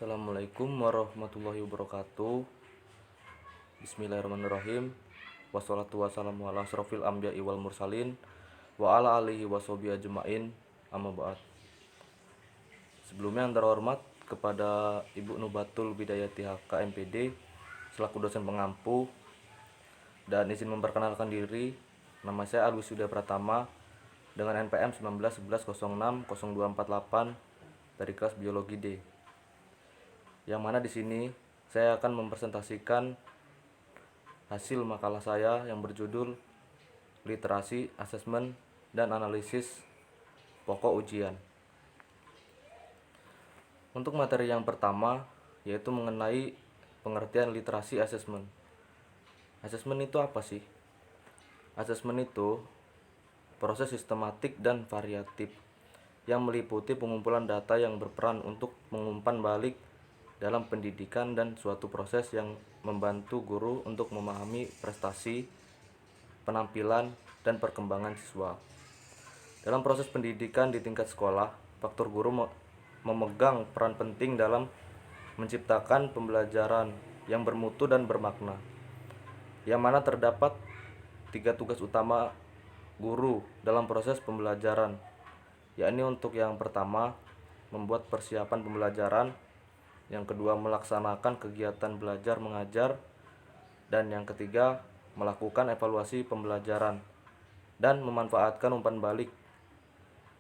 Assalamualaikum warahmatullahi wabarakatuh. Bismillahirrahmanirrahim. Wassalatu wassalamu ala asrofil anbiya'i wal mursalin wa ala alihi washabihi ajmain. Amma ba'd. Sebelumnya yang terhormat kepada Ibu Nubatul Bidayati HK MPD selaku dosen pengampu, dan izin memperkenalkan diri. Nama saya Alwi Suda Pratama dengan NPM 1911060248 dari kelas Biologi D. Yang mana di sini saya akan mempresentasikan hasil makalah saya yang berjudul Literasi, Asesmen, dan Analisis Pokok Ujian. Untuk materi yang pertama yaitu mengenai pengertian literasi asesmen. Asesmen itu apa sih? Asesmen itu proses sistematik dan variatif yang meliputi pengumpulan data yang berperan untuk mengumpan balik dalam pendidikan dan suatu proses yang membantu guru untuk memahami prestasi, penampilan, dan perkembangan siswa. Dalam proses pendidikan di tingkat sekolah, faktor guru memegang peran penting dalam menciptakan pembelajaran yang bermutu dan bermakna, yang mana terdapat 3 tugas utama guru dalam proses pembelajaran, yakni untuk yang pertama, membuat persiapan pembelajaran, yang kedua, melaksanakan kegiatan belajar mengajar, dan yang ketiga, melakukan evaluasi pembelajaran dan memanfaatkan umpan balik.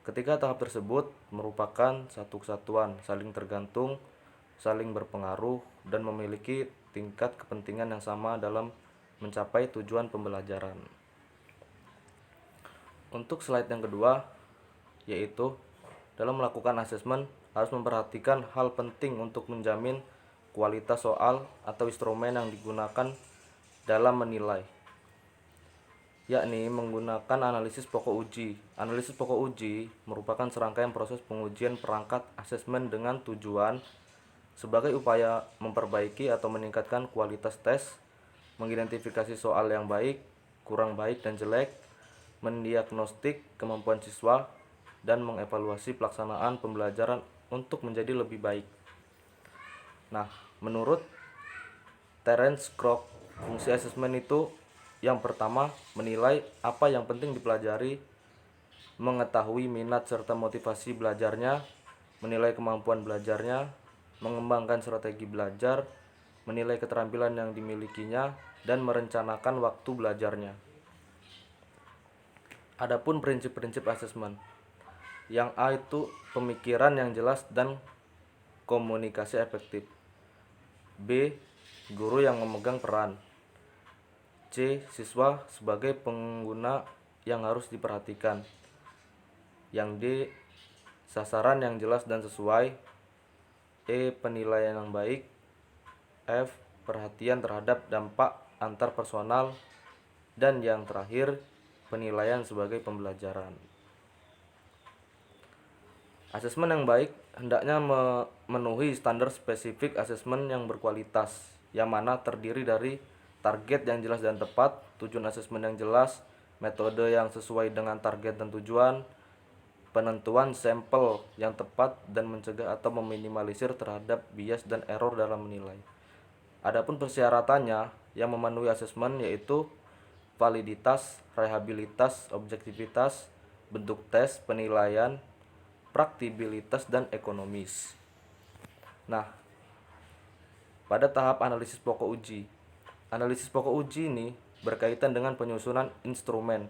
Ketiga tahap tersebut merupakan satu kesatuan, saling tergantung, saling berpengaruh, dan memiliki tingkat kepentingan yang sama dalam mencapai tujuan pembelajaran. Untuk slide yang kedua, yaitu dalam melakukan asesmen harus memperhatikan hal penting untuk menjamin kualitas soal atau instrumen yang digunakan dalam menilai, yakni menggunakan analisis pokok uji. Analisis pokok uji merupakan serangkaian proses pengujian perangkat asesmen dengan tujuan sebagai upaya memperbaiki atau meningkatkan kualitas tes, mengidentifikasi soal yang baik, kurang baik, dan jelek, mendiagnostik kemampuan siswa, dan mengevaluasi pelaksanaan pembelajaran untuk menjadi lebih baik. Nah, menurut Terence Kroc, fungsi asesmen itu yang pertama, menilai apa yang penting dipelajari, mengetahui minat serta motivasi belajarnya, menilai kemampuan belajarnya, mengembangkan strategi belajar, menilai keterampilan yang dimilikinya, dan merencanakan waktu belajarnya. Adapun prinsip-prinsip asesmen. Yang A itu pemikiran yang jelas dan komunikasi efektif. B, guru yang memegang peran. C, siswa sebagai pengguna yang harus diperhatikan. Yang D, sasaran yang jelas dan sesuai. E, penilaian yang baik. F, perhatian terhadap dampak antar personal. Dan yang terakhir, penilaian sebagai pembelajaran. Asesmen yang baik hendaknya memenuhi standar spesifik asesmen yang berkualitas, yang mana terdiri dari target yang jelas dan tepat, tujuan asesmen yang jelas, metode yang sesuai dengan target dan tujuan, penentuan sampel yang tepat, dan mencegah atau meminimalisir terhadap bias dan error dalam menilai. Adapun persyaratannya yang memenuhi asesmen yaitu validitas, rehabilitas, objektivitas, bentuk tes, penilaian, praktikabilitas, dan ekonomis. Nah, pada tahap analisis pokok uji. Analisis pokok uji ini berkaitan dengan penyusunan instrumen,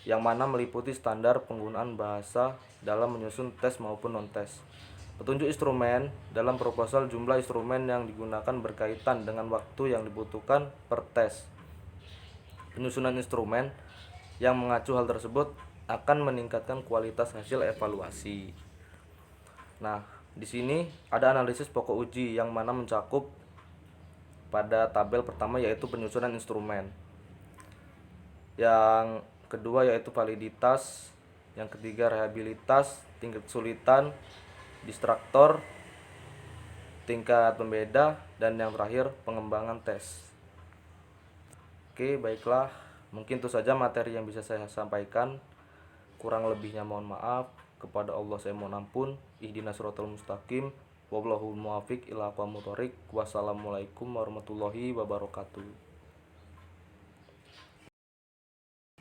yang mana meliputi standar penggunaan bahasa dalam menyusun tes maupun non-tes. Petunjuk instrumen dalam proposal, jumlah instrumen yang digunakan berkaitan dengan waktu yang dibutuhkan per tes. Penyusunan instrumen yang mengacu hal tersebut akan meningkatkan kualitas hasil evaluasi. Nah, di sini ada analisis pokok uji yang mana mencakup pada tabel pertama yaitu penyusunan instrumen. Yang kedua yaitu validitas, yang ketiga rehabilitas, tingkat kesulitan, distraktor, tingkat pembeda, dan yang terakhir pengembangan tes. Oke, baiklah, mungkin itu saja materi yang bisa saya sampaikan. Kurang lebihnya mohon maaf. Kepada Allah saya mohon ampun. Ihdinas siratal mustaqim. Wallahul muwaffiq ila aqwamit thoriq. Wassalamualaikum warahmatullahi wabarakatuh.